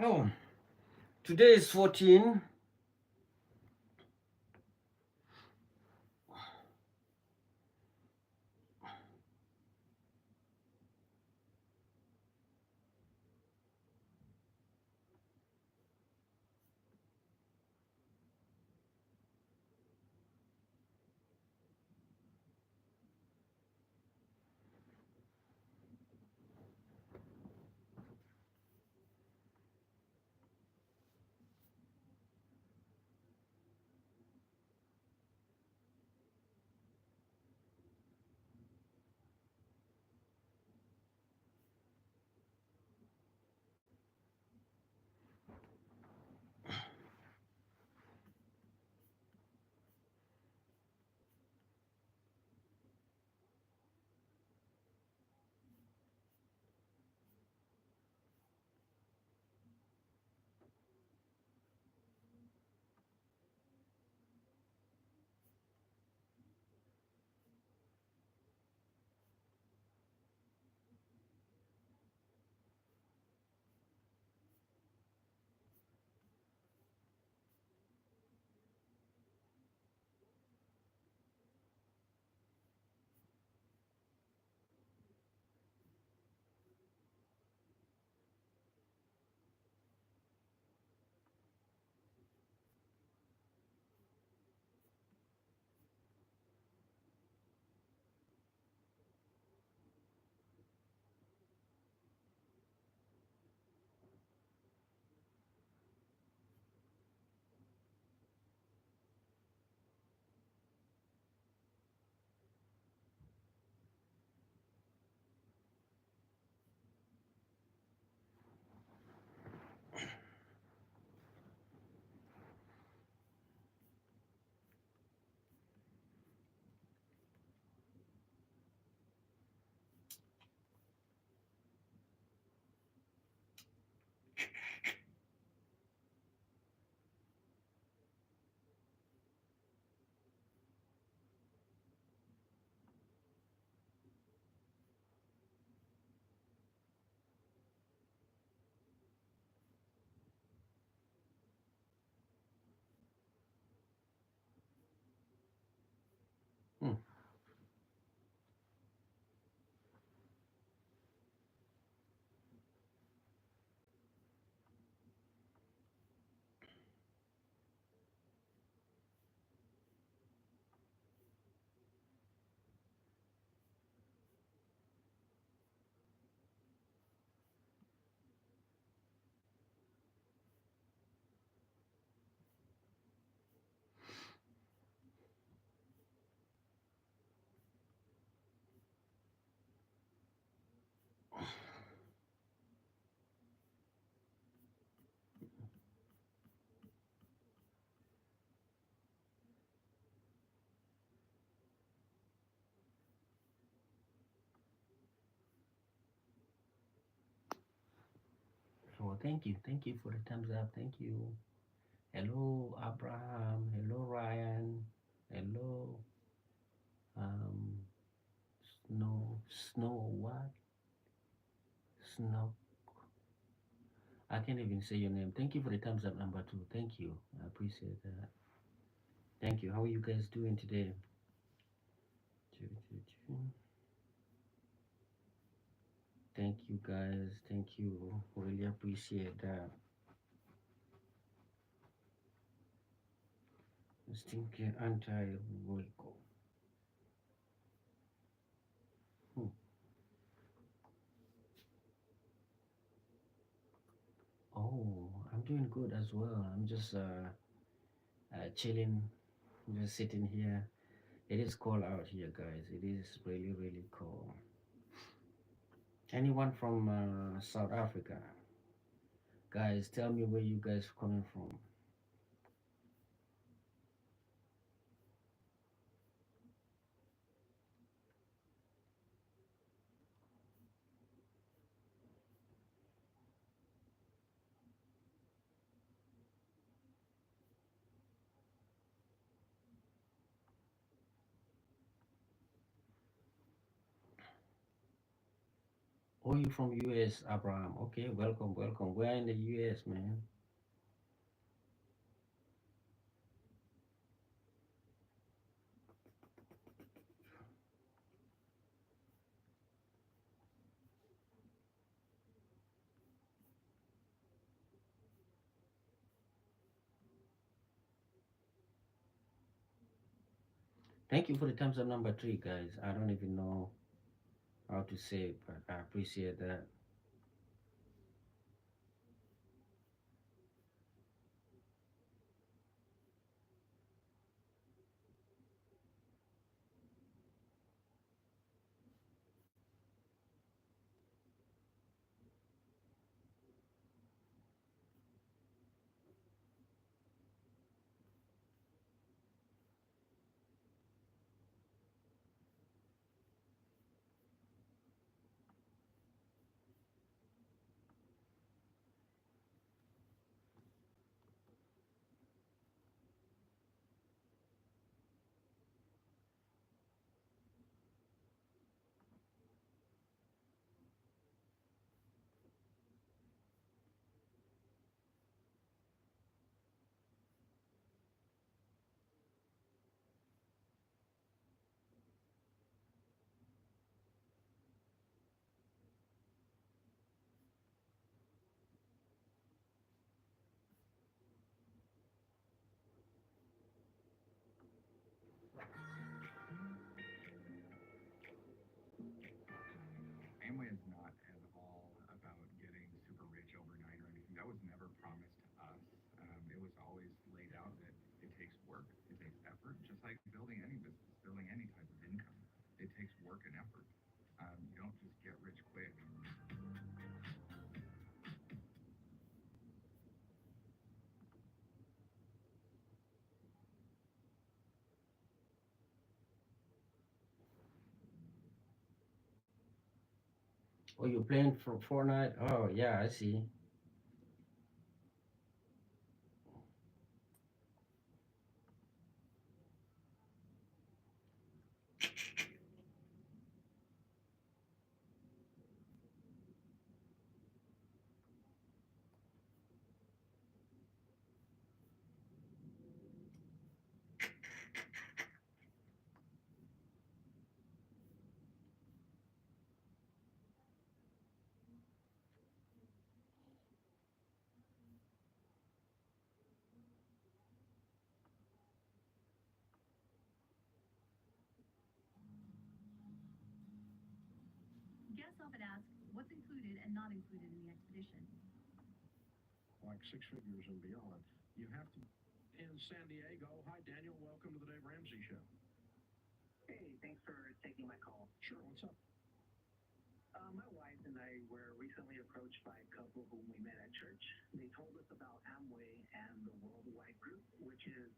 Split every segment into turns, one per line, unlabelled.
Oh, today is 14. Hmm. So thank you. Thank you for the thumbs up. Thank you. Hello, Abraham. Hello, Ryan. Hello, um, Snow, what? Snow. I can't even say your name. Thank you for the thumbs up, number two. Thank you. I appreciate that. Thank you. How are you guys doing today? Choo, choo, choo. Thank you, guys. Thank you. Really appreciate that. Stinky anti-Royco. Hmm. Oh, I'm doing good as well. I'm just chilling, just sitting here. It is cold out here, guys. It is really, really cold. Anyone from South Africa? Guys, tell me where you guys coming from. Oh, you from US, Abraham? Okay, welcome, welcome. We're in the US, man. Thank you for the thumbs up number three, guys. I don't even know how to say it, but I appreciate that.
Amway is not at all about getting super rich overnight or anything. That was never promised to us. It was always laid out that it takes work, it takes effort, just like building any business, building any type of income. It takes work and effort. You don't just get rich quick.
Oh, you're playing for Fortnite? Oh, yeah, I see.
Guests often ask what's included and not included in the expedition. Like six figures and beyond. You have to. In San Diego. Hi, Daniel. Welcome to the Dave Ramsey Show. Hey, thanks for taking my call. Sure. What's up? My wife and I were recently approached by a couple whom we met at church. They told us about Amway and the Worldwide Group, which is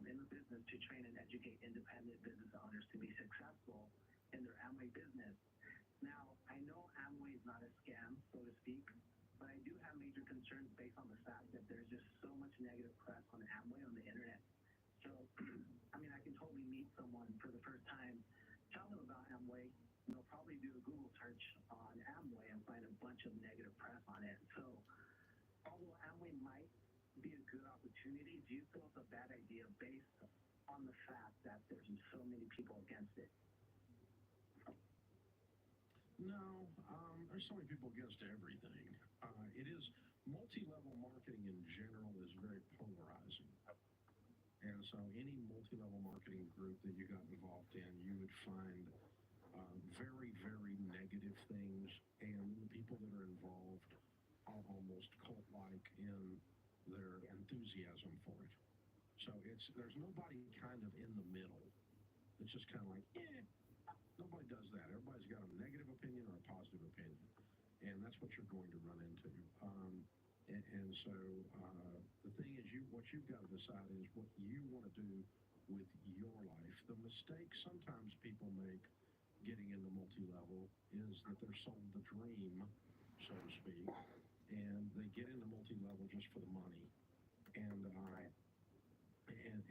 in the business to train and educate independent business owners to be successful in their Amway business. Now, I know Amway is not a scam, so to speak, but I do have major concerns based on the fact that there's just so much negative press on Amway on the internet. So, I mean, I can totally meet someone for the first time, tell them about Amway, and they'll probably do a Google search on Amway and find a bunch of negative press on it. So, although Amway might be a good opportunity, do you feel it's a bad idea based on the fact that there's so many people against it? No, there's so many people against everything. It is multi-level marketing in general is very polarizing. And so any multi-level marketing group that you got involved in, you would find very, very negative things, and the people that are involved are almost cult-like in their enthusiasm for it. So there's nobody kind of in the middle. It's just kind of like, nobody does that. Everybody's got a negative opinion or a positive opinion, and that's what you're going to run into. And so the thing is, what you've got to decide is what you want to do with your life. The mistake sometimes people make getting into multi-level is that they're sold the dream, so to speak, and they get into multi-level just for the money. And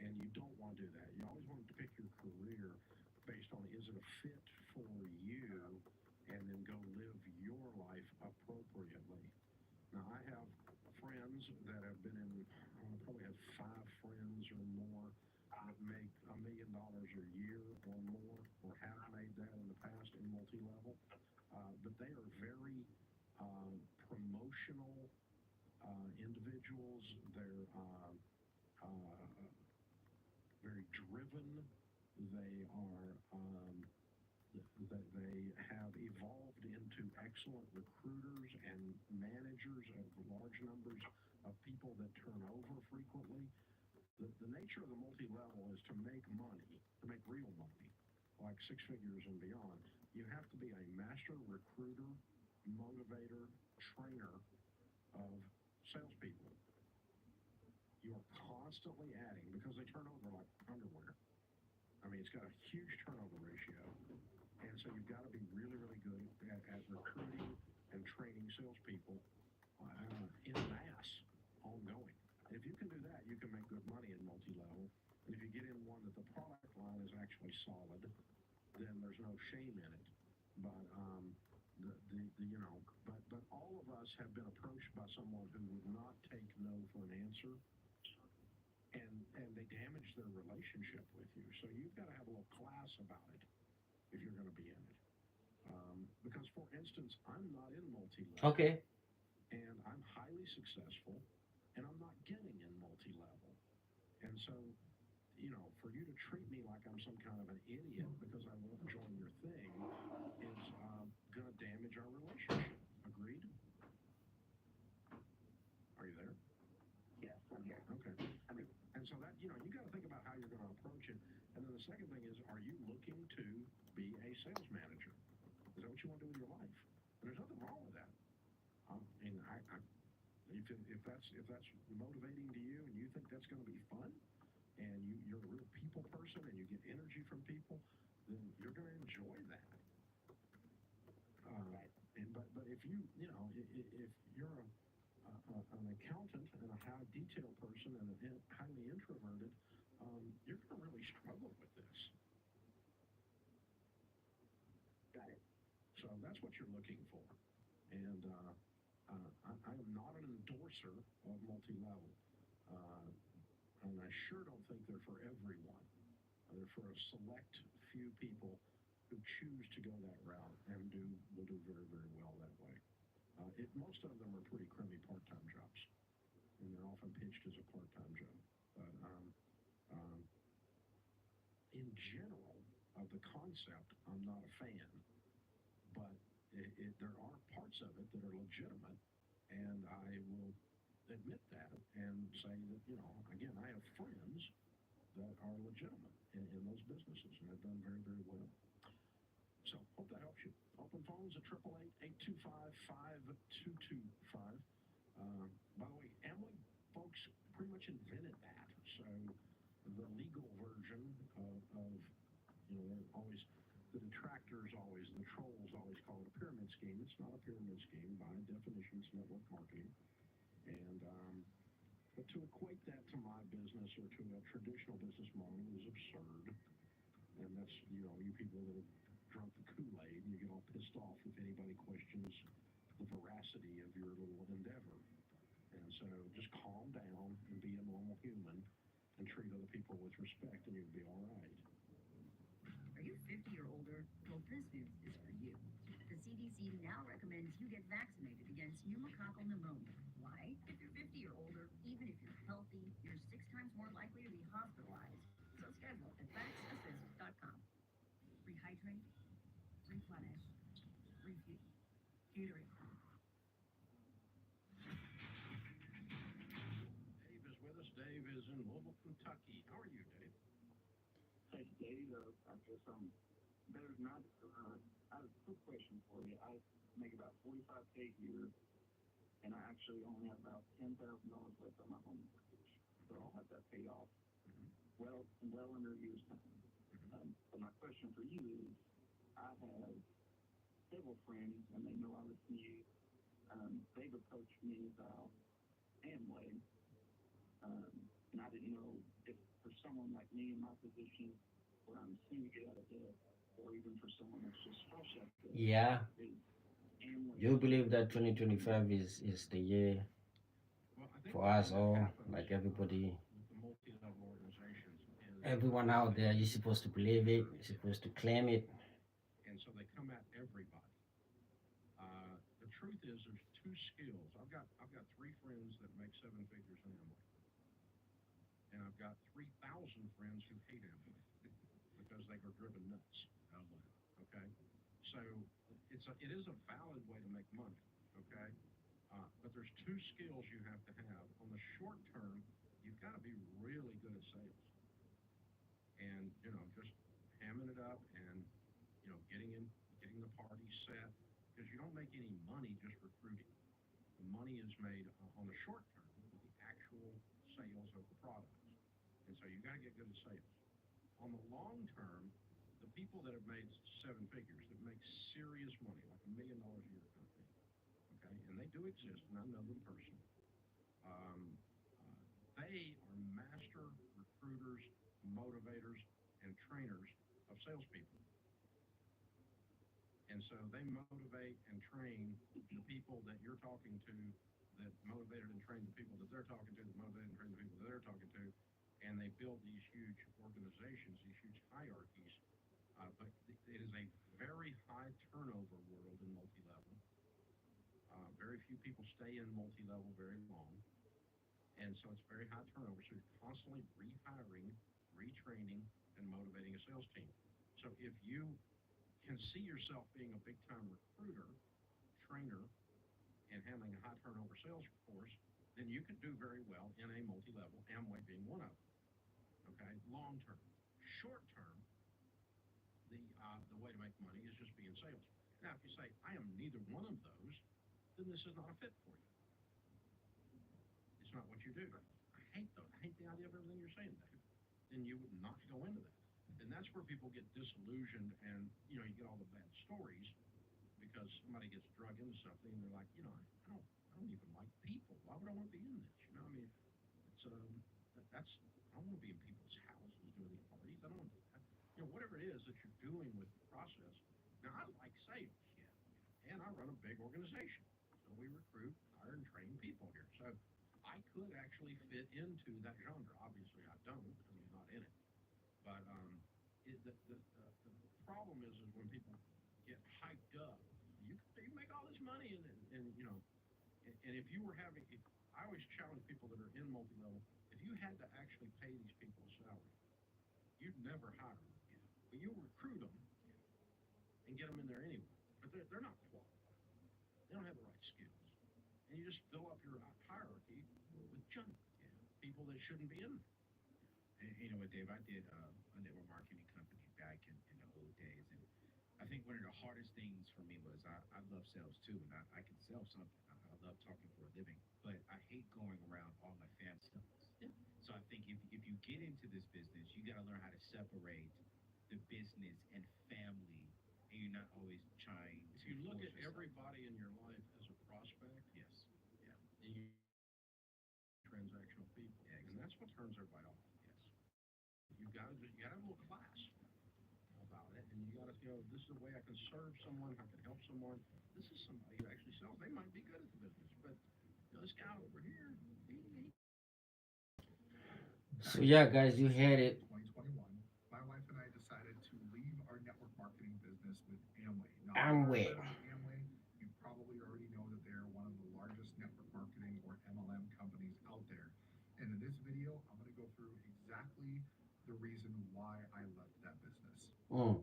and you don't want to do that. You always want to pick your career based on is it a fit for you, and then go live your life million a year or more, or have made that in the past in multi-level. But they are very promotional individuals. They're very driven. They are they have evolved into excellent recruiters and managers of large numbers of people that turn over frequently. The nature of the multi-level is to make money, to make real money, like six figures and beyond. You have to be a master recruiter, motivator, trainer of salespeople. You are constantly adding, because they turn over like underwear. I mean, it's got a huge turnover ratio. And so you've got to be really, really good at recruiting and training salespeople in mass, ongoing. And if you can do that, you can make good money in multi-level. And if you get in one that the product line is actually solid, then there's no shame in it. But but all of us have been approached by someone who would not take no for an answer, and they damage their relationship with you. So you've got to have a little class about it if you're going to be in it. Because, for instance, I'm not in multi-level.
Okay.
And I'm highly successful, and I'm not getting in multi-level. And so, for you to treat me like I'm some kind of an idiot because I won't join your thing is going to damage our relationship. Agreed? Are you there?
Yes, I'm here.
Okay. And so that, you got to think about how you're going to approach it. And then the second thing is, are you looking to be a sales manager? Is that what you want to do with your life? And there's nothing wrong with that. If that's motivating to you, and you think that's going to be fun, and you're a real people person, and you get energy from people, then you're going to enjoy that. But if if you're an accountant and a high detail person and highly introverted, you're going to really struggle with this.
Got it.
So that's what you're looking for. And I am not an endorser of multi-level. And I sure don't think they're for everyone. They're for a select few people who choose to go that route and will do very, very well that way. Most of them are pretty crummy part-time jobs, and they're often pitched as a part-time job. But in general, of the concept, I'm not a fan. But there are parts of it that are legitimate, and I will admit that and say that, again, I have friends that are legitimate in those businesses and have done very, very well. So, hope that helps you. Open phones at 888-825-5225. By the way, Emily, folks, pretty much invented that. So, the legal version of always, the detractors always, the trolls always call it a pyramid scheme. It's not a pyramid scheme. By definition, it's network marketing. And, but to equate that to my business or to a traditional business model is absurd. And that's, you people that have drunk the Kool-Aid, and you get all pissed off if anybody questions the veracity of your little endeavor. And so just calm down and be a normal human and treat other people with respect, and you'll be all right.
Are you 50 or older? Well, this news is for you. The CDC now recommends you get vaccinated against pneumococcal pneumonia. Why? If you're 50 or older, even if you're healthy, you're 6 times more likely to be hospitalized. So schedule at vaxassist.com. Rehydrate, replenish, refuel. Gatorade.
Dave is with us. Dave is in Louisville, Kentucky. How are you, Dave?
Hey, Dave, I guess I'm better than not. I have a quick question for you. I make about $45K a year, and I actually only have about $10,000 left on my home mortgage. So I'll have that paid off well under a year's time. But my question for you is, I have several friends, and they know I listen to you. They've approached me about Amway, and I didn't know if for someone like me in my position, where I'm soon to get out of debt, or even for someone that's just fresh out of debt.
Yeah. You believe that 2025 is the year for us all, like everybody?
The multi-level organizations is
Everyone out there, you're supposed to believe it. You're supposed to claim it.
And so they come at everybody. The truth is, there's two skills. I've got three friends that make seven figures in Amway, and I've got 3,000 friends who hate Amway because they are driven nuts. Okay, so it is a valid way to make money. Okay, but there's two skills you have to have. On the short term, you've got to be really good at sales, and just hamming it up, and getting the party set, because you don't make any money just recruiting. The money is made on the short term with the actual sales of the products, and so you got to get good at sales. On the long term, the people that have made seven figures, that make serious money, like $1 million a year kind of thing, okay, and they do exist, and I know them personally. They are master recruiters, motivators, and trainers of salespeople. And so they motivate and train the people that you're talking to, that motivated and trained the people that they're talking to, that motivated and trained the people that they're talking to, and they build these huge organizations, these huge hierarchies. But it is a very high turnover world in multi-level. Very few people stay in multi-level very long, and so it's very high turnover. So you're constantly rehiring, retraining, and motivating a sales team. So if you can see yourself being a big time recruiter, trainer, and handling a high turnover sales force, then you can do very well in a multi level, Amway being one of them. Okay, long term. Short term, the way to make money is just being sales. Now, if you say, I am neither one of those, then this is not a fit for you. It's not what you do. I hate those. I hate the idea of everything you're saying, Dave. Then you would not go into that. And that's where people get disillusioned, and you get all the bad stories because somebody gets drug into something, and they're like, I don't even like people. Why would I want to be in this? I mean, it's that's I don't want to be in people's houses doing these parties. I don't want to do that. Whatever it is that you're doing with the process. Now, I like sales, and I run a big organization, so we recruit, hire, and train people here. So I could actually fit into that genre. Obviously, I don't because I'm not in it. But the problem is when people get hyped up, you make all this money, and if you were having, I always challenge people that are in multi-level, if you had to actually pay these people a salary, you'd never hire them. But you recruit them and get them in there anyway. But they're not qualified. They don't have the right skills. And you just fill up your hierarchy with junk. People that shouldn't be in there.
And you know what, Dave? I did a network marketing company back in the old days, and I think one of the hardest things for me was I love sales too, and I can sell something. I love talking for a living, but I hate going around all my family members.
Yeah.
So I think if you get into this business, you got to learn how to separate the business and family, and you're not always trying
If
to
you look
force
at
yourself.
everybody in your life as a prospect,
Yes. Yeah.
then you transactional people,
Yeah.
and that's what turns everybody off.
Yes.
You got to have a little class about it, and you got to this is a way I can serve someone, I can help someone. This is somebody who actually sells. They might be good at the business, but this guy over here, he
So yeah, guys, you heard it.
2021, my wife and I decided to leave our network marketing business with Amway. Now, if you're
Amway.
aware of Amway, you probably already know that they're one of the largest network marketing or MLM companies out there. And in this video, I'm going to go through exactly the reason why I left that business.
Mm.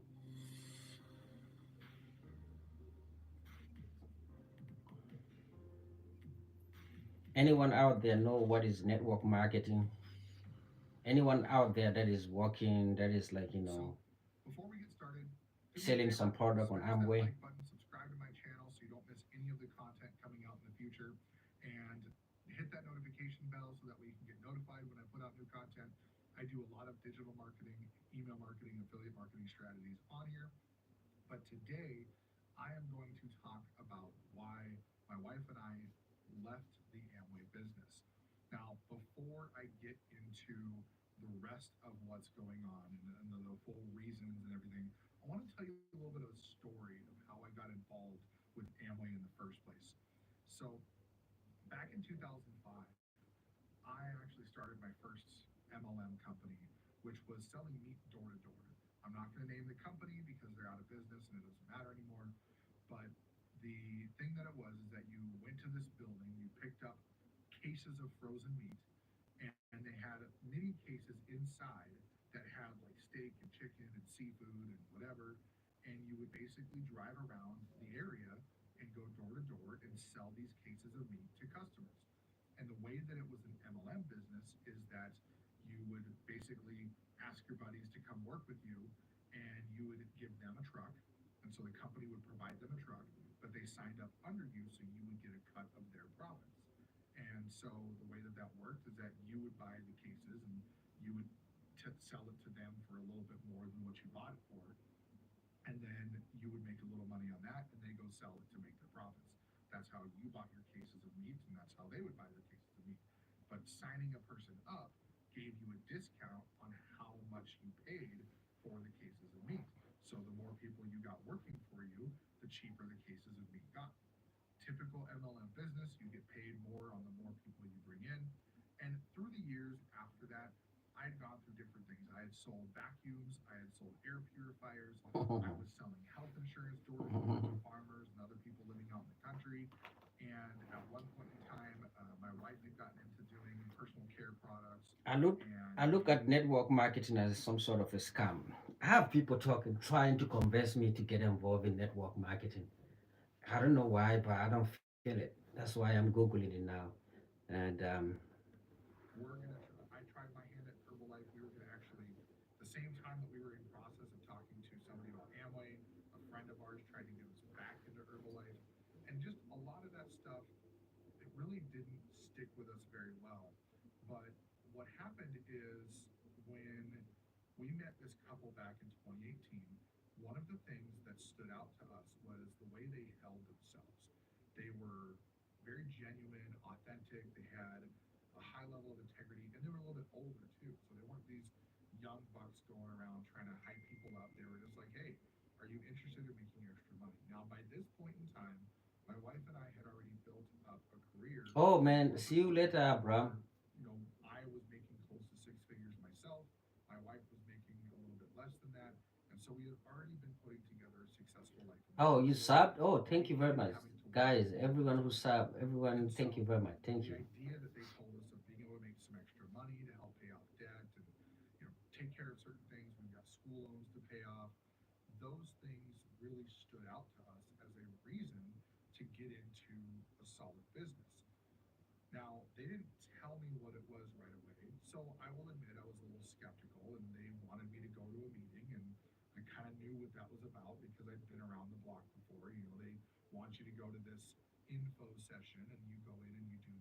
Anyone out there know what is network marketing? Anyone out there that is working, that is like,
So, before we get started, do me a
selling some
favor,
product on
smash that
Amway?
like button, subscribe to my channel so you don't miss any of the content coming out in the future, and hit that notification bell so that way you can get notified when I put out new content. I do a lot of digital marketing, email marketing, affiliate marketing strategies on here, but today I am going to talk about why my wife and I left the Amway business. Now, before I get into the rest of what's going on and the full reasons and everything, I want to tell you a little bit of a story of how I got involved with Amway in the first place. So, back in 2005, I actually started my first MLM company with which was selling meat door to door. I'm not going to name the company because they're out of business and it doesn't matter anymore. But the thing that it was is that you went to this building, you picked up cases of frozen meat, and they had mini cases inside that had like steak and chicken and seafood and whatever. And you would basically drive around the area and go door to door and sell these cases of meat to customers. And the way that it was an MLM business is that you would basically ask your buddies to come work with you and you would give them a truck. And so the company would provide them a truck, but they signed up under you, so you would get a cut of their profits. And so the way that that worked is that you would buy the cases and you would sell it to them for a little bit more than what you bought it for. And then you would make a little money on that and they go sell it to make their profits. That's how you bought your cases of meat and that's how they would buy their cases of meat. But signing a person up gave you a discount on how much you paid for the cases of meat. So the more people you got working for you, the cheaper the cases of meat got. Typical MLM business, you get paid more on the more people you bring in. And through the years after that, I had gone through different things. I had sold vacuums, I had sold air purifiers, I was selling health insurance door to door to farmers and other people living out in the country. And at one point in time, my wife had gotten into doing personal care products.
I look I
And
look at network marketing as some sort of a scam. I have people talking, trying to convince me to get involved in network marketing. I don't know why, but I don't feel it. That's why I'm googling it now. And
I tried my hand at Herbalife. We were gonna actually, the same time that we were in process of talking to somebody about Amway, a friend of ours tried to get us back into Herbalife, and just a lot of that stuff, it really didn't stick with us very well. But what happened is when we met this couple back in 2018, one of the things that stood out to us was the way they held themselves. They were very genuine, authentic. They had a high level of integrity, and they were a little bit older too. So they weren't these young bucks going around trying to hype people up. They were just like, hey, are you interested in making extra money? Now, by this point in time, my wife and I had already built up a career
oh
where
man, see you later, Abraham.
I was making close to six figures myself. My wife was making a little bit less than that. And so we had already been putting together a successful life in
Oh, you
business
subbed? Oh,
where we
thank you very
weren't
much.
having to work
Guys,
full time.
everyone who subbed,
And
everyone, thank
so
you very much. Thank
the
you.
idea that they told us of being able to make some extra money to help pay off debt and take care of certain things, we've got school loans to pay off, those things really stood out to us as a reason to get into a solid business. Now, they didn't tell me what it was right away, so I will admit I was a little skeptical and they wanted me to go to a meeting and I kind of knew what that was about because I'd been around the block before. They want you to go to this info session and you go in and you do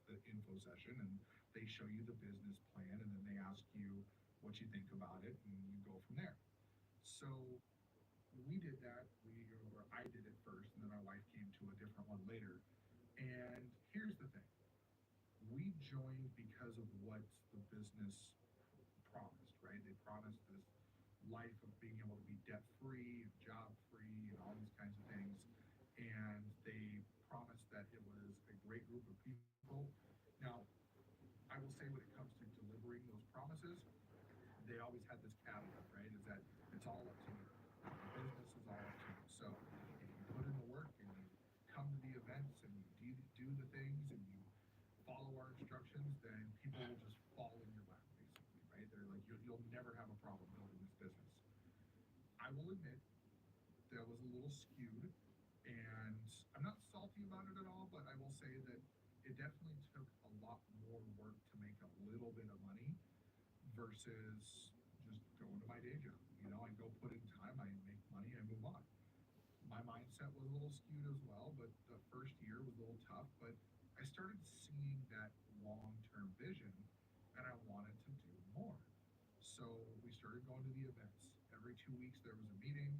the info session and they show you the business plan and then they ask you what you think about it and you go from there. So we did that. Or I did it first, and then my wife came to a different one later. And here's the thing: we joined because of what the business promised, right? They promised this life of being able to be debt free, job free, and all these kinds of things. And they promised that it was a great group of people. Now, I will say when it comes to delivering those promises, they always had this caveat, right? Is that it's all up to you. The business is all up to you. So if you put in the work and you come to the events and you do the things and you follow our instructions, then people will just fall in your lap, basically, right? They're like, you'll never have a problem building this business. I will admit that was a little skewed, and I'm not salty about it at all, but I will say that it definitely took a lot more work to make a little bit of money versus just going to my day job. I go put in time, I make money, I move on. My mindset was a little skewed as well, but the first year was a little tough. But I started seeing that long-term vision, and I wanted to do more. So we started going to the events. Every 2 weeks there was a meeting.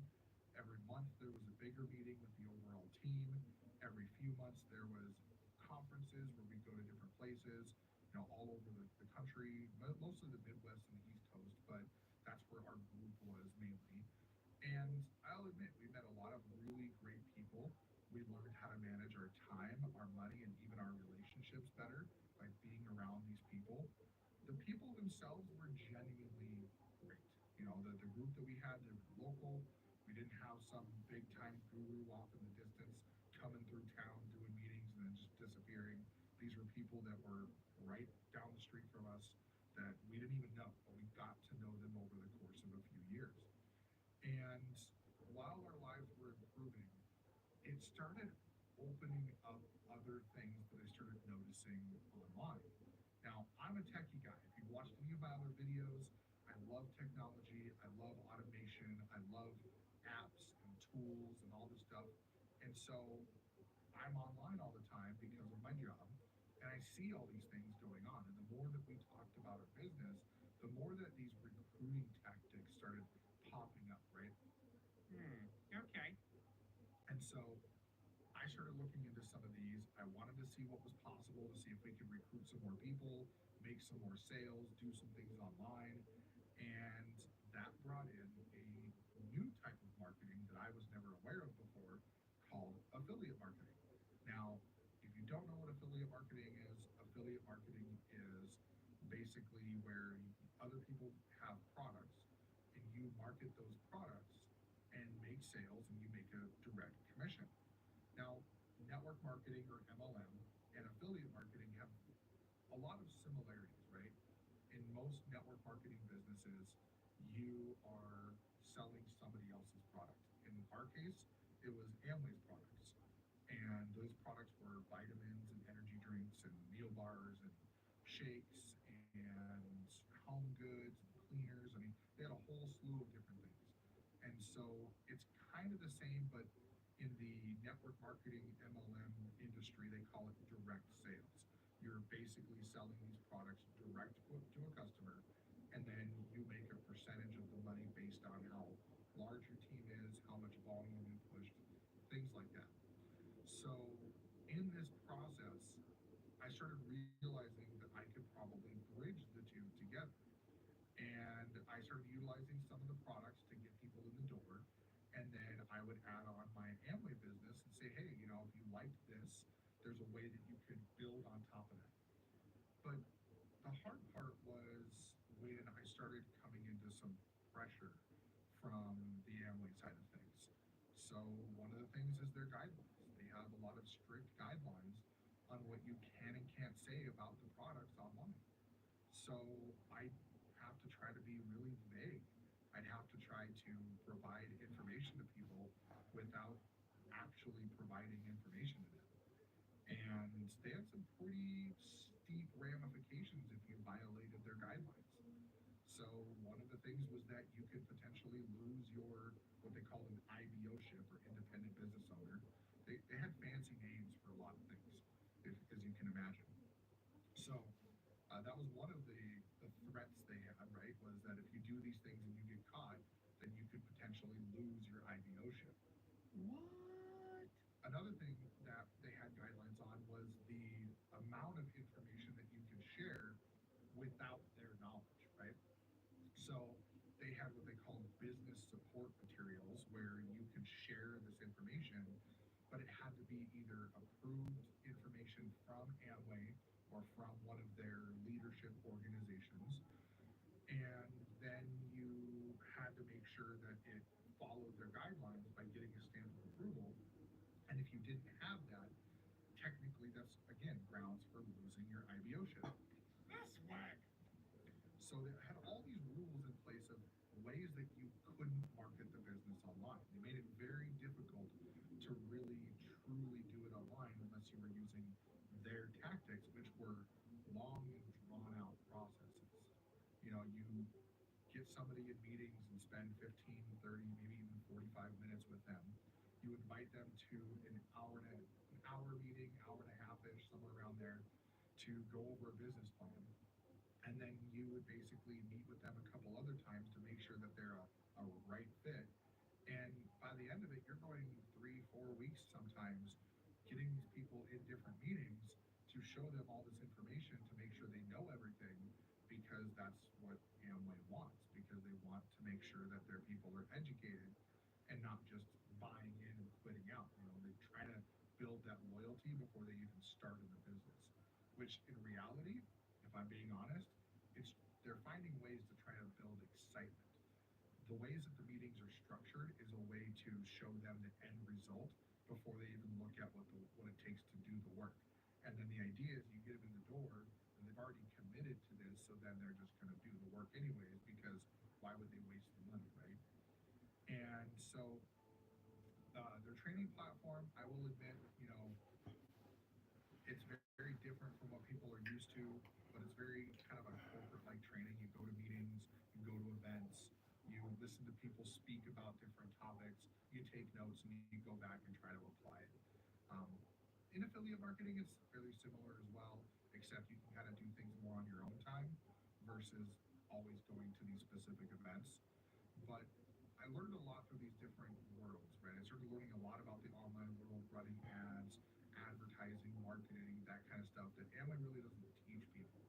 Every month there was a bigger meeting with the overall team. Every few months there was conferences where we go to different places, all over the country, mostly the Midwest and the East Coast, but that's where our group was mainly. And I'll admit, we met a lot of really great people. We learned how to manage our time, our money, and even our relationships better by being around these people. The people themselves were genuinely The group that we had, they were local. We didn't have some big time guru off in the distance coming through town doing meetings and then just disappearing. These were people that were right down the street from us that we didn't even know, but we got to know them over the course of a few years. And while our lives were improving, it started opening up other things that I started noticing online. Now, I'm a techie guy. If you've watched any of my other videos, I love technology, I love automation, I love apps and tools and all this stuff. And so I'm online all the time because of my job, and I see all these things going on. And the more that we talked about our business, the more that these recruiting tactics started popping up, right?
Okay.
And so I started looking into some of these. I wanted to see what was possible, to see if we could recruit some more people, make some more sales, do some things online. And that brought in a new type of marketing that I was never aware of before called affiliate marketing. Now, if you don't know what affiliate marketing is basically where other people have products and you market those products and make sales and you make a direct commission. Now, network marketing or MLM and affiliate marketing have a lot of similarities, right? In most network marketing businesses, you are selling somebody else's product. In our case, it was Amway's products. And those products were vitamins and energy drinks and meal bars and shakes and home goods and cleaners. I mean, they had a whole slew of different things. And so it's kind of the same, but in the network marketing MLM industry, they call it direct sales. You're basically selling these products direct to a customer, and then you make a percentage of the money based on how large your team is, how much volume you pushed, things like that. So in this process, I started realizing that I could probably bridge the two together. And I started utilizing some of the products to get people in the door. And then I would add on my Amway business and say, hey, if you liked this, there's a way that you could build on top of that. But the hard part was when I started coming into some pressure from the Amway side of things. So one of the things is their guidelines. They have a lot of strict guidelines on what you can and can't say about the products online. So I have to try to be really vague. I'd have to try to provide information to people without actually providing information to them. And they had some pretty steep ramifications if you violated their guidelines. So one of the things was that you could potentially lose your what they called an IBO-ship or independent business owner. They had fancy names for a lot of things, as you can imagine. So that was one of the threats they had, right? Was that if you do these things and you get caught, then you could potentially lose your IBO-ship.
What?
Another thing that they had guidelines on was the amount of information that you could share without their knowledge, right? So they had what they called business support materials where you could share this information, but it had to be either approved information from Amway or from one of their leadership organizations. And then you had to make sure that it followed their guidelines by getting a stamp of approval. And if you didn't have that, technically that's, again, grounds for losing your IBO-ship.
That's whack.
So they had all these rules in place of ways that you couldn't market the business online. They made it very difficult to really, truly do it online unless you were using their tactics, which were long and drawn out processes. You get somebody in meetings and spend 15, 30, maybe even 45 minutes with them. You invite them to an hour meeting, hour and a half-ish, somewhere around there, to go over a business plan. And then you would basically meet with them a couple other times to make sure that they're a right fit. And by the end of it, you're going 3-4 weeks sometimes getting these people in different meetings to show them all this information to make sure they know everything, because that's what Amway wants, because they want to make sure that their people are educated and not just buying in and quitting out. They try to build that loyalty before they even start in the business, which in reality, if I'm being honest, they're finding ways to try to build excitement. the ways that the meetings are structured is a way to show them the end result before they even look at what it takes to do the work. And then the idea is you get them in the door and they've already committed to this, so then they're just going to do the work anyways, because why would they waste the money, right? And so their training platform, I will admit, it's very different from what people are used to, but it's very kind of a corporate-like training. You go to meetings, you go to events, you listen to people speak about different topics, you take notes, and you go back and try to apply it. Um, in affiliate marketing, it's fairly similar as well, except you can kind of do things more on your own time versus always going to these specific events. But I learned a lot through these different worlds, right? I started learning a lot about the online world, running ads, advertising, marketing, that kind of stuff that Amway really doesn't teach people.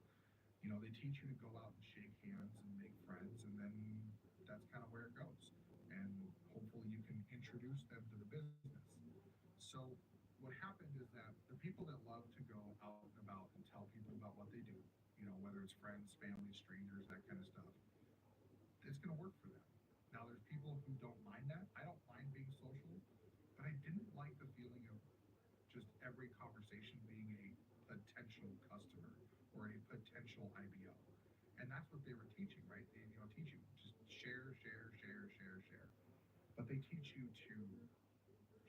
They teach you to go out and shake hands and make friends, and then that's kind of where it goes. And hopefully you can introduce them to the business. So what happened is that the people that love to go out and about and tell people about what they do, whether it's friends, family, strangers, that kind of stuff, it's going to work for them. Now, there's people who don't mind that. I don't mind being social, but I didn't like the feeling of just every conversation being a potential customer or a potential IBO. And that's what they were teaching, right? They teach you just share, share, share, share, share. But they teach you to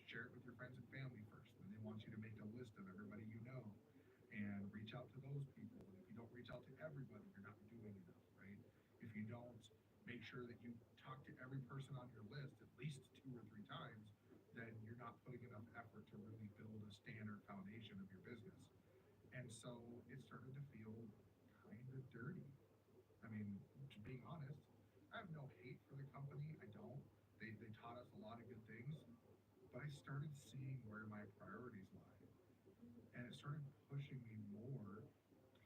share it with your friends and family first. And they want you to make a list of everybody you know and reach out to those people. And if you don't reach out to everybody, you're not doing enough, right? If you don't make sure that you talk to every person on your list at least 2 or 3 times, then you're not putting enough effort to really build a standard foundation of your business. And so it started to feel kind of dirty. I mean, to being honest, I have no hate for the company. I don't. They taught us a lot of good things, but I started seeing where my priorities lie. And it started pushing me more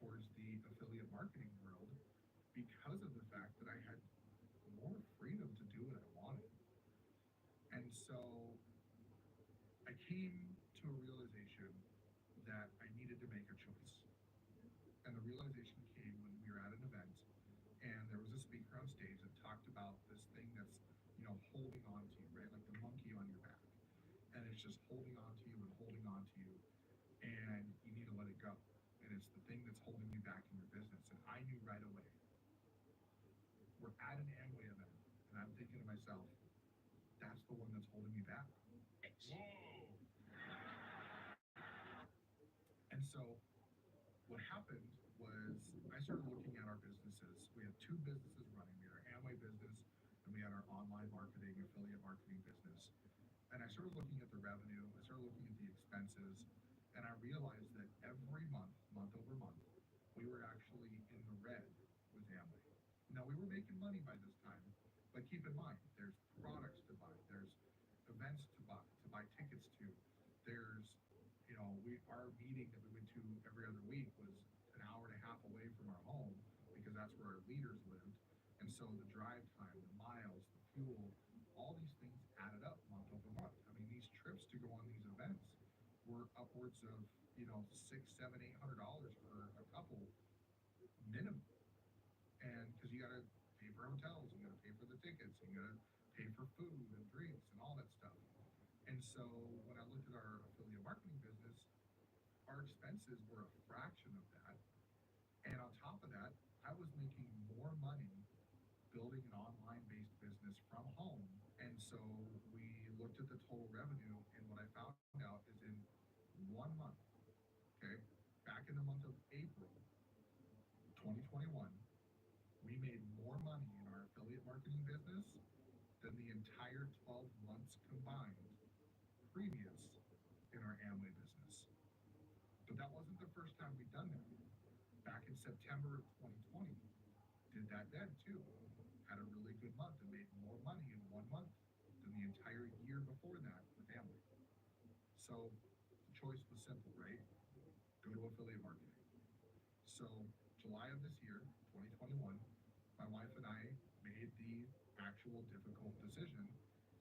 towards the affiliate marketing world because of the fact that I had more freedom to do what I wanted. And so I came to a realization that I needed to make a choice. And the realization came when we were at an event and there was a speaker on stage that talked about this thing that's, holding on to you, right? Like the monkey on your back. And it's just holding on to you and holding on to you. And you need to let it go. And it's the thing that's holding you back in your business. And I knew right away. We're at an Amway event, and I'm thinking to myself, that's the one that's holding me back. Whoa! And so what happened was I started looking at our businesses. We had 2 businesses running. We had our Amway business, and we had our online marketing, affiliate marketing business. And I started looking at the revenue, I started looking at the expenses, and I realized that every month, month over month, we were actually in the red with Amway. Now, we were making money by this time, but keep in mind, there's products to buy, there's events to buy tickets to. There's, our meeting that we went to every other week was an hour and a half away from our home because that's where our leaders lived. And so the drive time, the miles, the fuel, all these things added up month over month. I mean, these trips to go on these events were upwards of, $600, $700, $800 for a couple minimum. And because you got to pay for hotels, you got to pay for the tickets, you got to pay for food and drinks and all that stuff. And so when I looked at our affiliate marketing business, our expenses were a fraction of that. And on top of that, I was making more money building an online-based business from home. And so we looked at the total revenue, and what I found out is in 1 month, okay, back in the month of April 2021, we made more money in our affiliate marketing business than the entire 12 months combined previous in our Amway business. But that wasn't the first time we'd done that. Back in September of 2020, did that then too. Had a really good month and made more money in 1 month than the entire year before that with Amway. So the choice was simple, right? Go to affiliate marketing. So July of this year, 2021, my wife and I made the actual difficult decision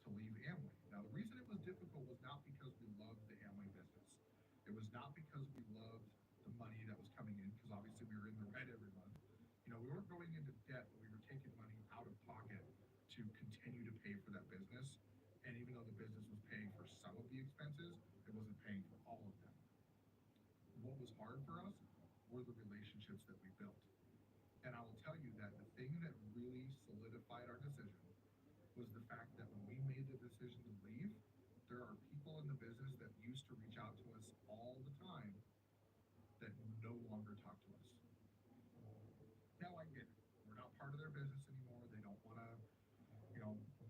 to leave Amway. Now, the reason it was difficult was not because we loved the Amway business. It was not because we loved the money that was coming in, because obviously we were in the red every month. We weren't going into debt, but we were taking money out of pocket to continue to pay for that business. And even though the business was paying for some of the expenses, it wasn't paying for all of them. What was hard for us were the relationships that we built. And I will tell you that the thing that really solidified our decision was the fact that when we made the decision to leave, there are people in the business that used to reach out to us all the time that no longer talk to us. Now I get it. We're not part of their business anymore. They don't want to,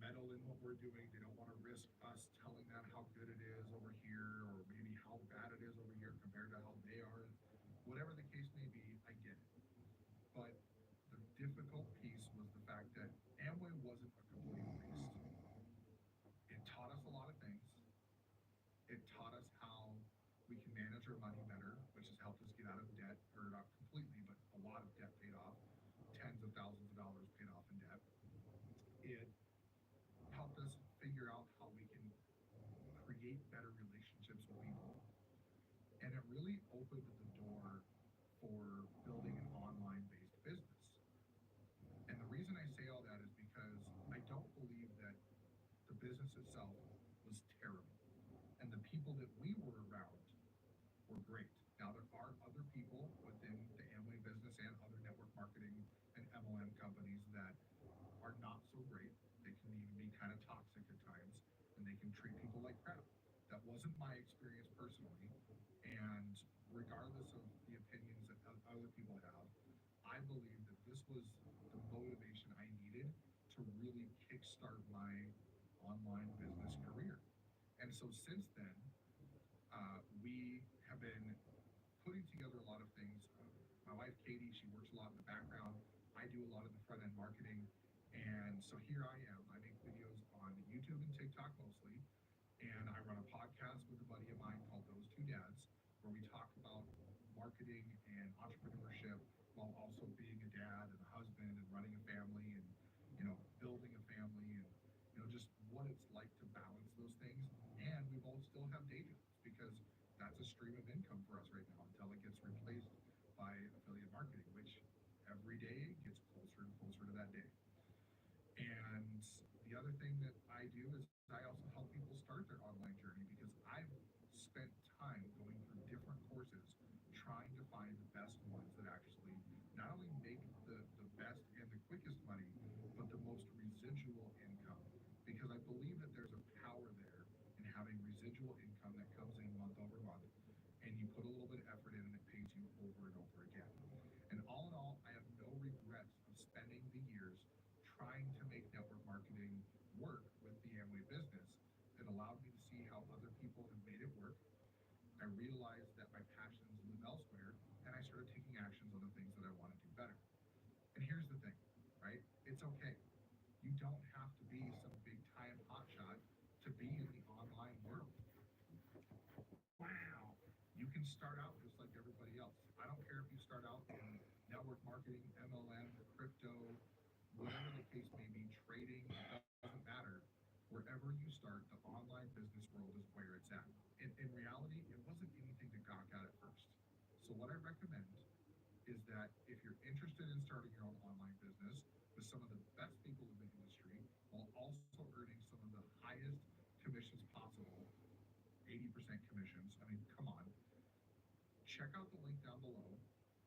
meddle in what we're doing. They don't want to risk us telling them how good it is over here or maybe how bad it is over here compared to how they are. Whatever the case may be, I get it. But the difficult piece was the fact that Amway wasn't a complete waste. It taught us a lot of things. It taught us how we can manage our money better, which has helped us get out of debt, or not completely, but a lot of debt paid off, tens of thousands of dollars paid off in debt. It helped us figure out how we can create better relationships with people. And it really opened the door for building an online-based business. And the reason I say all that is because I don't believe that the business itself was terrible. And the people that we were around were great. Now, there are other people within the Amway business and other network marketing and MLM companies that are not so great. They can even be kind of toxic at times, and they can treat people like crap. That wasn't my experience personally. And regardless of the opinions that other people have, I believe that this was the motivation I needed to really kickstart my online business career. And so since then, we have been putting together a lot of things. My wife, Katie, she works a lot in the background. I do a lot of the front end marketing. And so here I am. I make videos on YouTube and TikTok mostly. And I run a podcast with a buddy of mine called Those Two Dads, where we talk about marketing and entrepreneurship while also being a dad and a husband and running a family and, building a family and, just what it's like to balance those things. And we both still have day jobs because that's a stream of income for us right now until it gets replaced by affiliate marketing, which every day gets closer and closer to that day. And the other thing that I do is I also help people start their online journey because I've spent time going through different courses trying to find the best ones that actually not only make the best and the quickest money, but the most residual income. Because I believe that there's a power there in having residual income that comes in month over month, and you put a little bit of effort in and it pays you over and over again. And all in all, I have no regrets of spending the years trying to make network marketing work with the Amway business. It allowed me to see how other people have made it work. I realized that my passions live elsewhere, and I started taking actions on the things that I want to do better. And here's the thing, right? It's okay. You don't have to be some big time hotshot to be in the online world. Wow. You can start out just like everybody else. I don't care if you start out in network marketing, MLM, crypto, whatever the case may be, trading, it doesn't matter. Wherever you start, the online business world is where it's at. In reality, it wasn't anything to gawk at first. So what I recommend is that if you're interested in starting your own online business with some of the best people in the industry, while also earning some of the highest commissions possible, 80% commissions, I mean, come on, check out the link down below.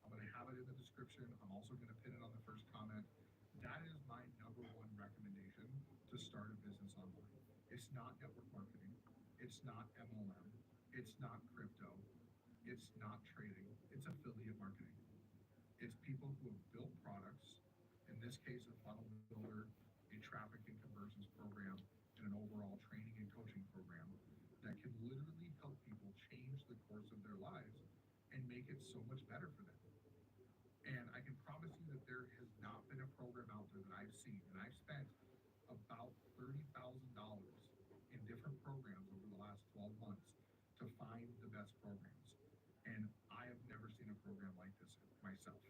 I'm going to have it in the description. I'm also going to pin it on the first comment. That is my number one recommendation to start a business online. It's not network marketing. It's not MLM. It's not crypto. It's not trading. It's affiliate marketing. It's people who have built products, in this case, a funnel builder, a traffic and conversions program, and an overall training and coaching program that can literally help people change the course of their lives and make it so much better for them. And I can promise you that there has not been a program out there that I've seen, and I've spent about $30,000 in different programs over the last 12 months to find the best programs. And I have never seen a program like this myself.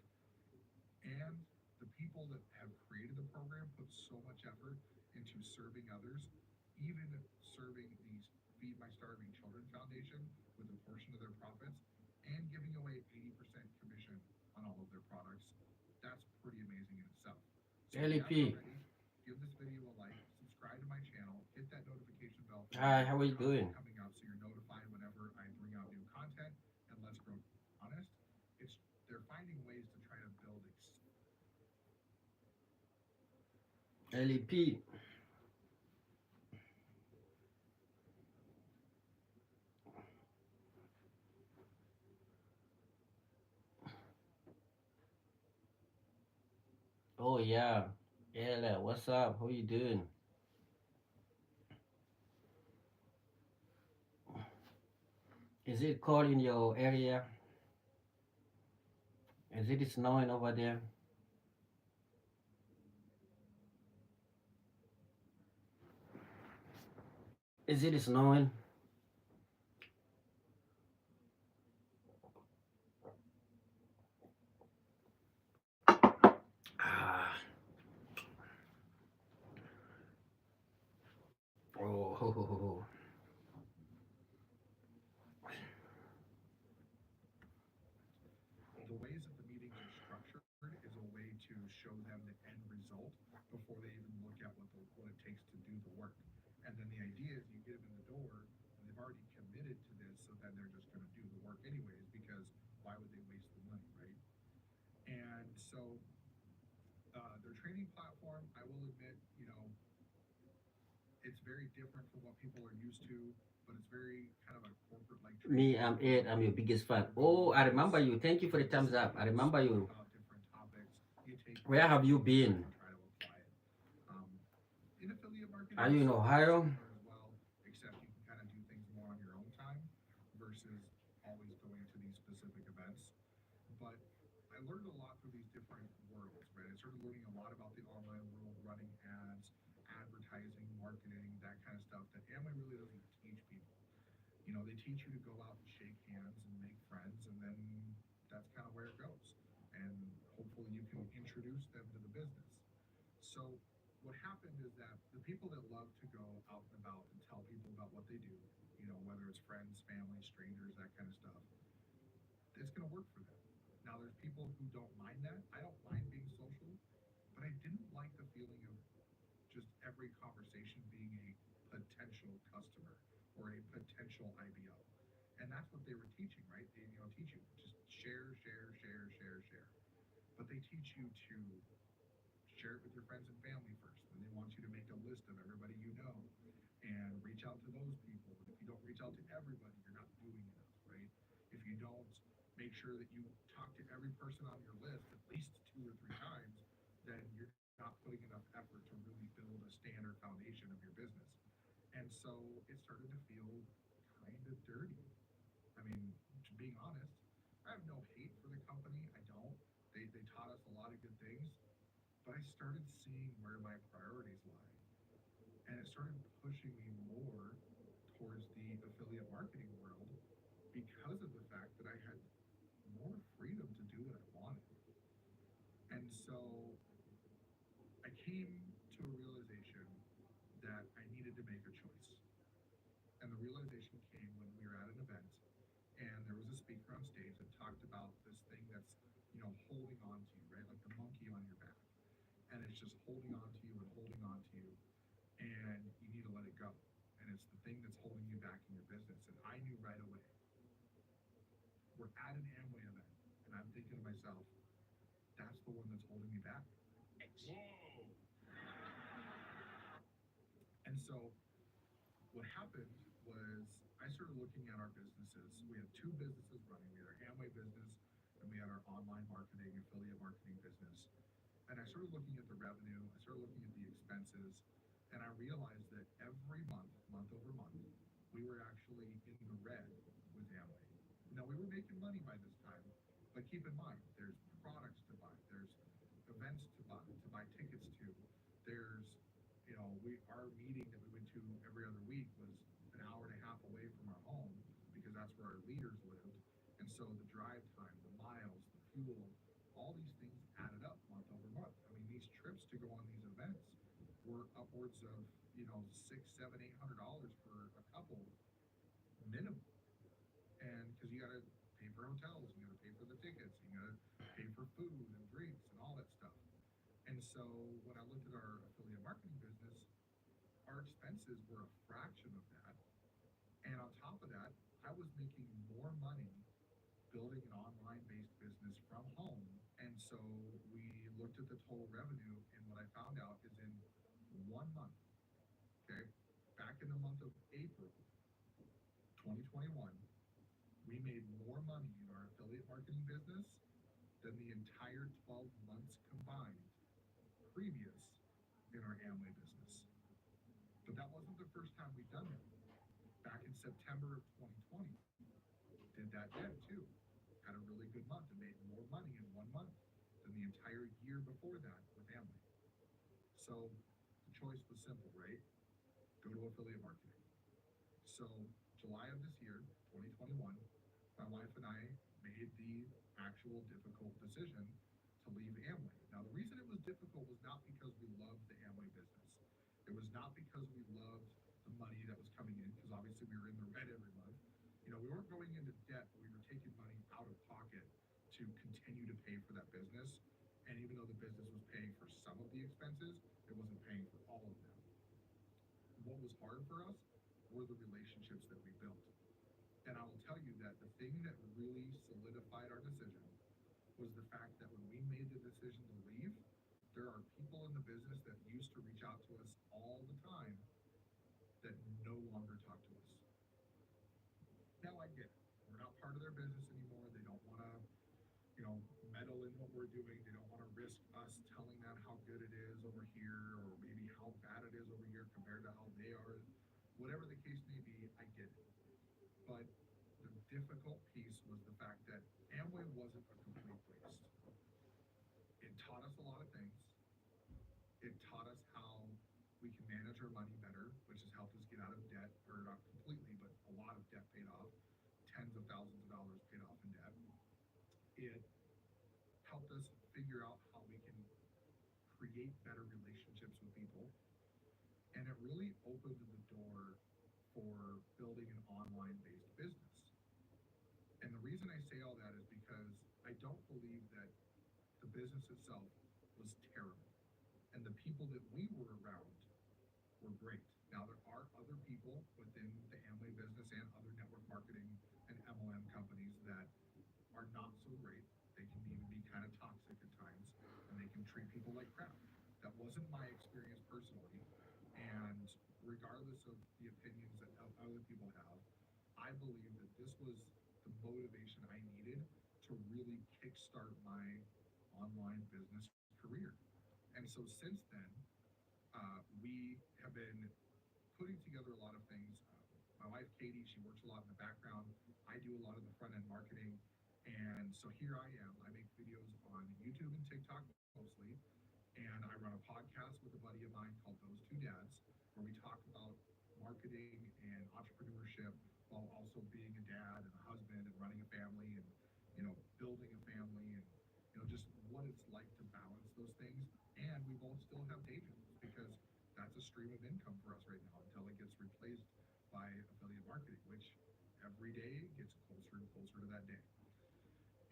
And the people that have created the program put so much effort into serving others, even serving the Feed My Starving Children Foundation with a portion of their profits and giving away 80% commission on all of their products. That's pretty amazing in itself. So
LP.
give this video a like, subscribe to my channel, hit that notification bell for
Hi, how are you
content
doing?
coming up so you're notified whenever I bring out new content. And let's grow honest. It's they're finding ways to try to build
LEP. Oh yeah. Ella, what's up? How you doing? Is it cold in your area? Is it snowing over there? Is it snowing? Ah. Oh. Ho, ho, ho, ho.
the ways that the meetings are structured is a way to show them the end result before they even look at what it takes to do the work. And then the idea is you get them in the door and they've already committed to this, so then they're just going to do the work anyways because why would they waste the money, right? And so their training platform, I will admit, it's very different from what people are used to, but it's very kind of a corporate like
Me,
training
I'm Ed.
platform.
I'm your biggest fan.
You
Oh,
go
I
and
remember you. Thank you for the
listen
thumbs
to
up. I
people
remember
speak
you.
about different topics. You take
Where have you been?
and try to apply it. Um, in affiliate marketing,
Are you in
it's
Ohio?
similar as well, except you can kind of do things more on your own time versus always going to these specific events. But I learned a lot through these different worlds, right? I started learning a lot about the online world, running ads, advertising, marketing, that kind of stuff that Amway really doesn't teach people. They teach you to go out and shake hands and make friends, and then that's kind of where it goes. And hopefully you can introduce them to the business. So what happened is that the people that love to go out and about and tell people about what they do, whether it's friends, family, strangers, that kind of stuff, it's going to work for them. Now, there's people who don't mind that. I don't mind being social, but I didn't like the feeling of just every conversation being a potential customer or a potential IBO. And that's what they were teaching, right? They teach you just share, share, share, share, share. But they teach you to share it with your friends and family first. Then they want you to make a list of everybody you know and reach out to those people. And if you don't reach out to everybody, you're not doing enough, right? If you don't make sure that you talk to every person on your list at least 2 or 3 times, then you're not putting enough effort to really build a standard foundation of your business. And so it started to feel kind of dirty. I mean, being honest, I have no hate for the company. I don't. They taught us a lot of good things, but I started seeing where my priorities lie. And it started pushing me more towards the affiliate marketing world because of the fact that I had more freedom to do what I wanted. And so I came to a realization that I needed to make a choice. And the realization came when we were at an event and there was a speaker on stage that talked about this thing that's, holding on to you, right? Like the monkey on your back. And it's just holding on to you and holding on to you. And you need to let it go. And it's the thing that's holding you back in your business. And I knew right away, we're at an Amway event. And I'm thinking to myself, that's the one that's holding me back. Whoa. And so what happened was I started looking at our businesses. We had 2 businesses running. We had our Amway business and we had our online marketing, affiliate marketing business. And I started looking at the revenue, I started looking at the expenses, and I realized that every month, month over month, we were actually in the red with Amway. Now, we were making money by this time, but keep in mind, there's products to buy, there's events to buy tickets to, there's, our meeting that we went to every other week was an hour and a half away from our home because that's where our leaders lived. And so the drive time, the miles, the fuel, all these things added up month over month. I mean, these trips to go on these events were upwards of, $600, $700, $800 for a couple minimum. And because you got to pay for hotels, you got to pay for the tickets, you got to pay for food and drinks and all that stuff. And And so when I looked at our affiliate marketing business, our expenses were a fraction of that. And on top of that, I was making more money building an online based business from home. And so we looked at the total revenue, and what I found out is in 1 month, okay, back in the month of April 2021, we made more money in our affiliate marketing business than the entire 12 months combined previous in our Amway business. But that wasn't the first time we'd done that. Back in September of 2020, did that then too. Had a really good month and made more money in 1 month than the entire year before that with Amway. So the choice was simple, right? Go to affiliate marketing. So July of this year, 2021, my wife and I made the actual difficult decision to leave Amway. Now, the reason it was difficult was not because we loved the Amway business. It was not because we loved the money that was coming in, because obviously we were in the red every month. You know, we weren't going into debt, but we were taking money out of pocket to continue to pay for that business. And even though the business was paying for some of the expenses, it wasn't paying for all of them. What was hard for us were the relationships that we built. And I will tell you that the thing that really solidified our decision was the fact that when we made the decision to leave, there are people in the business that used to reach out to us all the time that no longer talk to us. Now I get it. We're not part of their business anymore. They don't want to, meddle in what we're doing. They don't want to risk us telling them how good it is over here, or maybe how bad it is over here compared to how they are. Whatever the case may be, I get it. But the difficult piece was the fact that Amway wasn't a complete waste. It taught us a lot of things. It taught us how we can manage our money better, which has helped us get out of debt, or not completely, but a lot of debt paid off, tens of thousands of dollars paid off in debt. It helped us figure out how we can create better relationships with people. And it really opened the door for building an online-based business. And the reason I say all that is because I don't believe that the business itself was terrible. And the people that we were around were great. Now, there are other people within the Amway business and other network marketing and MLM companies that are not so great. They can even be kind of toxic at times, and they can treat people like crap. That wasn't my experience personally. And regardless of the opinions that other people have, I believe that this was the motivation I needed to really kickstart my online business career. And so since then, we have been putting together a lot of things. My wife, Katie, she works a lot in the background. I do a lot of the front end marketing. And so here I am. I make videos on YouTube and TikTok mostly. And I run a podcast with a buddy of mine called Those Two Dads, where we talk about marketing and entrepreneurship while also being a dad and a husband and running a family and, building a family and, just what it's like to balance those things. And we both still have day jobs because that's a stream of income for us right now until it gets replaced by affiliate marketing, which every day gets closer and closer to that day.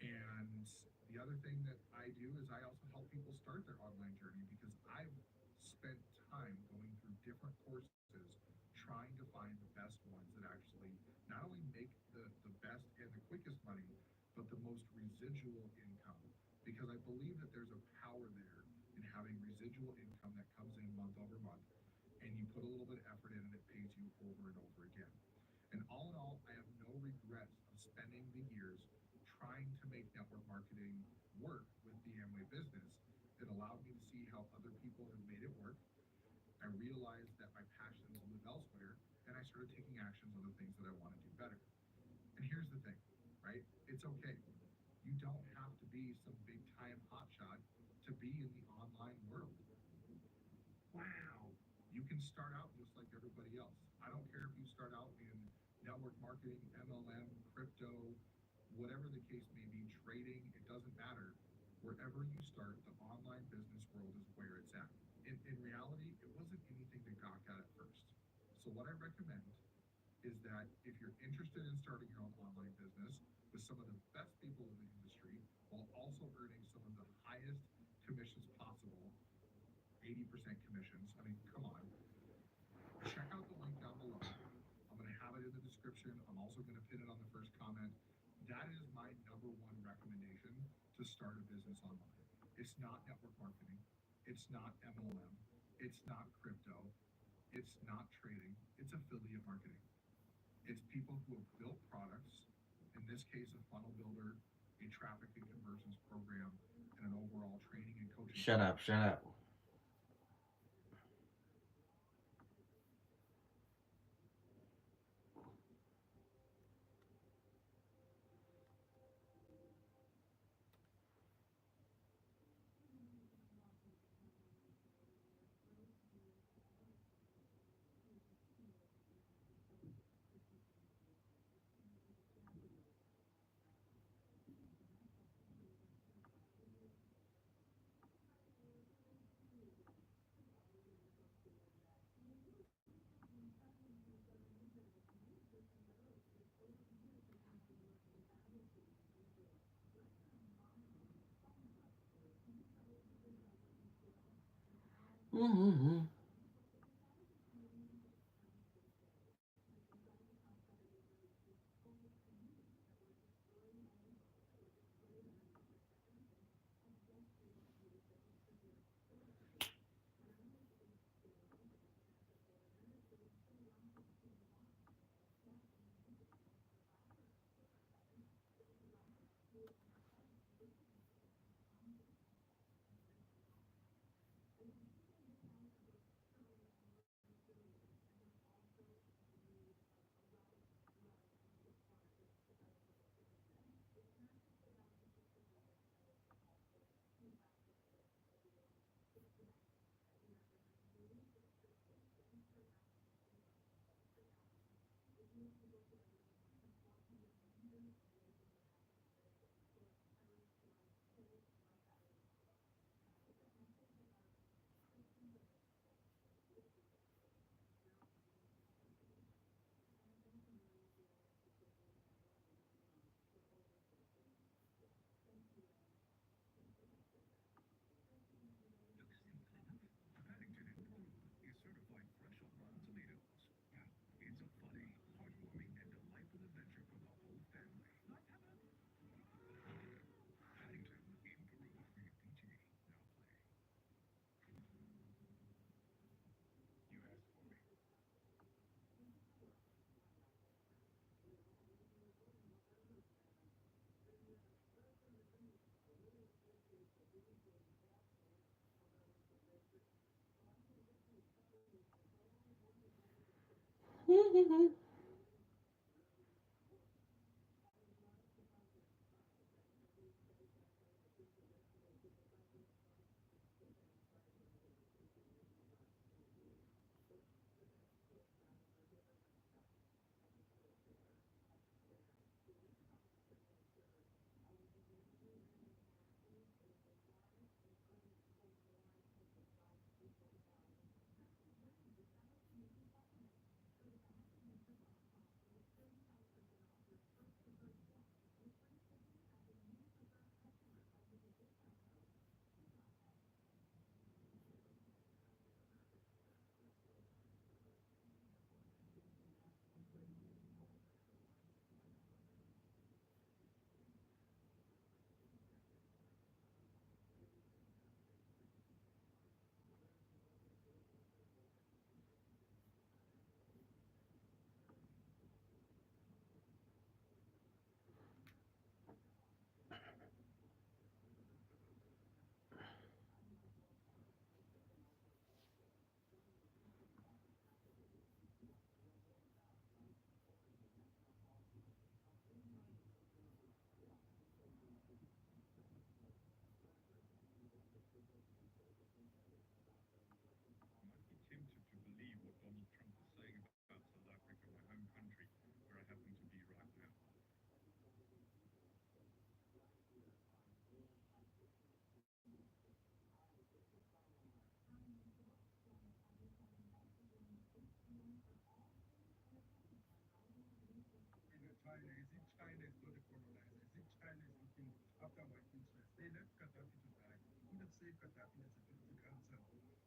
And the other thing that I do is I also help people start their online journey because I've spent time going through different courses trying to find the best ones that actually not only make the best and the quickest money, but the most residual income. Because I believe that there's a power there in having residual income that comes in month over month, and you put a little bit of effort in and it pays you over and over again. And all in all, I have no regrets of spending the years trying to make network marketing work with the Amway business. It allowed me to see how other people have made it work. I realized that my passions live elsewhere, and I started taking actions on the things that I want to do better. And here's the thing, right? It's okay. You don't have to be some big time hotshot to be in the online world. Wow. You can start out just like everybody else. I don't care if you start out in network marketing, MLM, crypto, whatever the case may be, trading, it doesn't matter. Wherever you start, the online business world is where it's at. In reality, it wasn't anything to gawk at first. So what I recommend is that if you're interested in starting your own online business with some of the best people in the industry, while also earning some of the highest commissions possible, 80% commissions. I mean, come on. Check out the link down below. I'm going to have it in the description. I'm also going to pin it on the first comment. That is my number one recommendation to start a business online. It's not network marketing. It's not MLM. It's not crypto. It's not trading. It's affiliate marketing. It's people who have built products, in this case, a funnel builder, a traffic and conversions program, and an overall training and coaching.
Shut up, shut up. Mm-hmm.
China, as if China is not a colonizer, as if China is looking after my interests. They left Gaddafi to die. You could have saved Gaddafi as a political answer.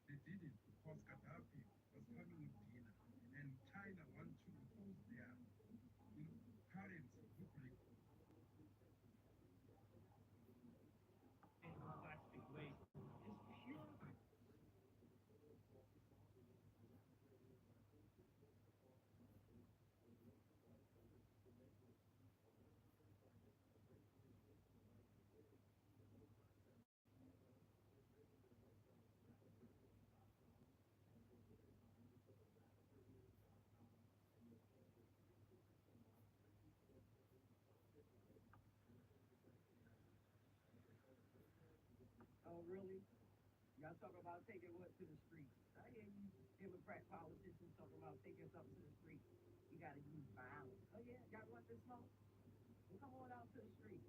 They did it because Gaddafi was coming with dinner, and China want to impose their, currency, which they in plastic waste is pure. Oh, really? Y'all talk about taking what to the streets? I hear you Democrat politicians talking about taking something to the streets. You got to use violence. Oh, yeah, y'all want this smoke? Well, come on out to the street.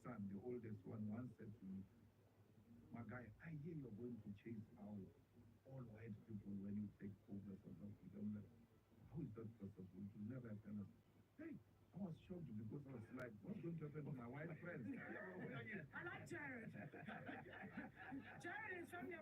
Son, the oldest one, once said to me, my guy, I hear you're going to chase out all white people when you take over South Africa. I'm like, how is that possible? It will never happen. Hey, I was shocked because I was like, what's going to happen to my white friends? I like Jared. Jared is from your.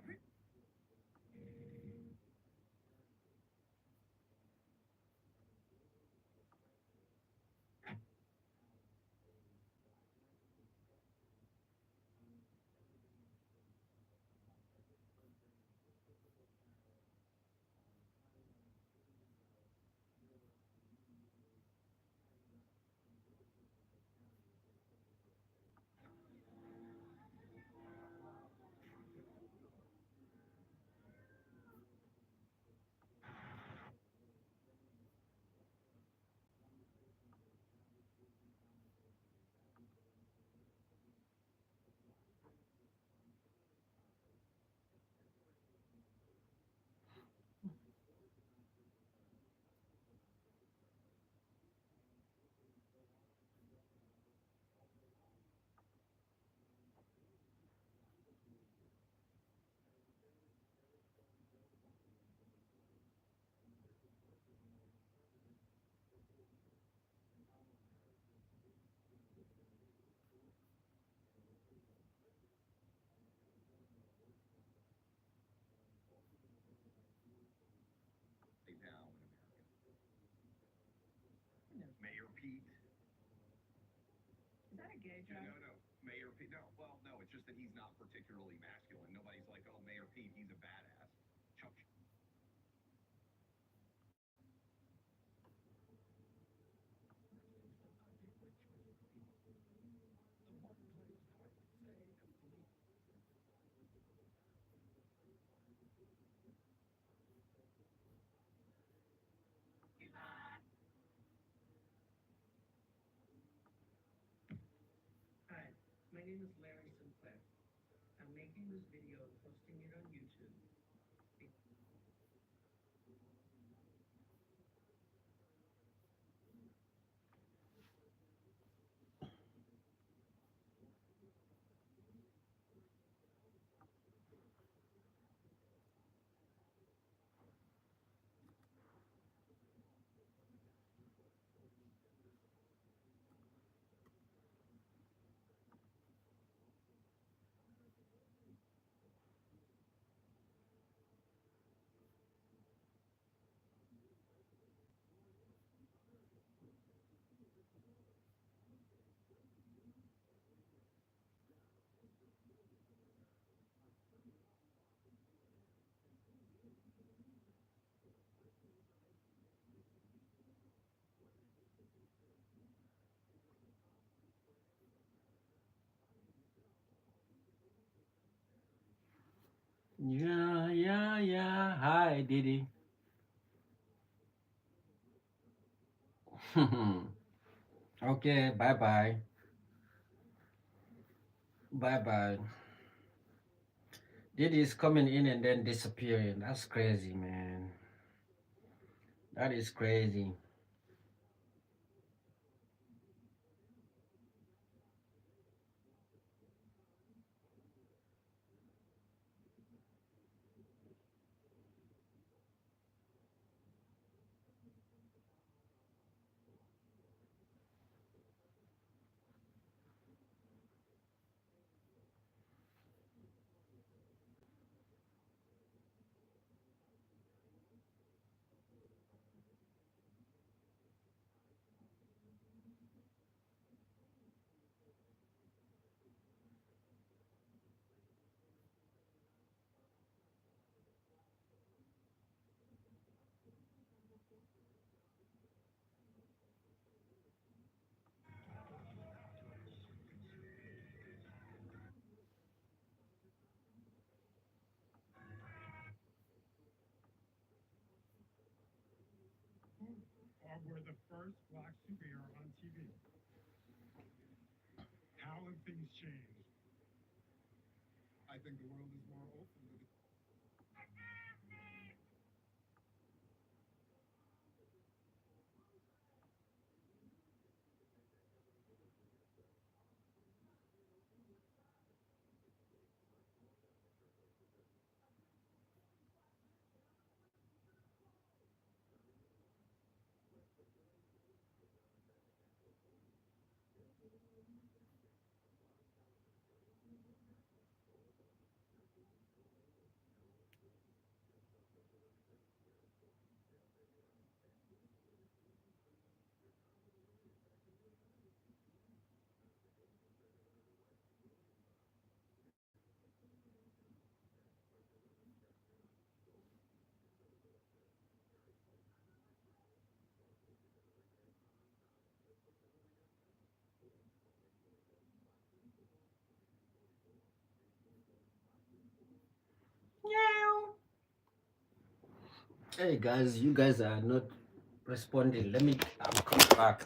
Now in America. Mayor Pete. Is that a gay joke? No, no, Mayor Pete. No, well, no, it's just that he's not particularly masculine. Nobody's like, oh, Mayor Pete, he's a badass. Chuck. Hi, my name is Larry Sinclair. I'm making this video and posting it on YouTube.
Yeah, yeah, yeah. Hi, Didi. Okay, bye bye. Bye bye. Didi is coming in and then disappearing. That's crazy, man. That is crazy.
were the first black superhero on TV. How have things changed? I think the world is more open to the
Hey guys, you guys are not responding. Let me come back.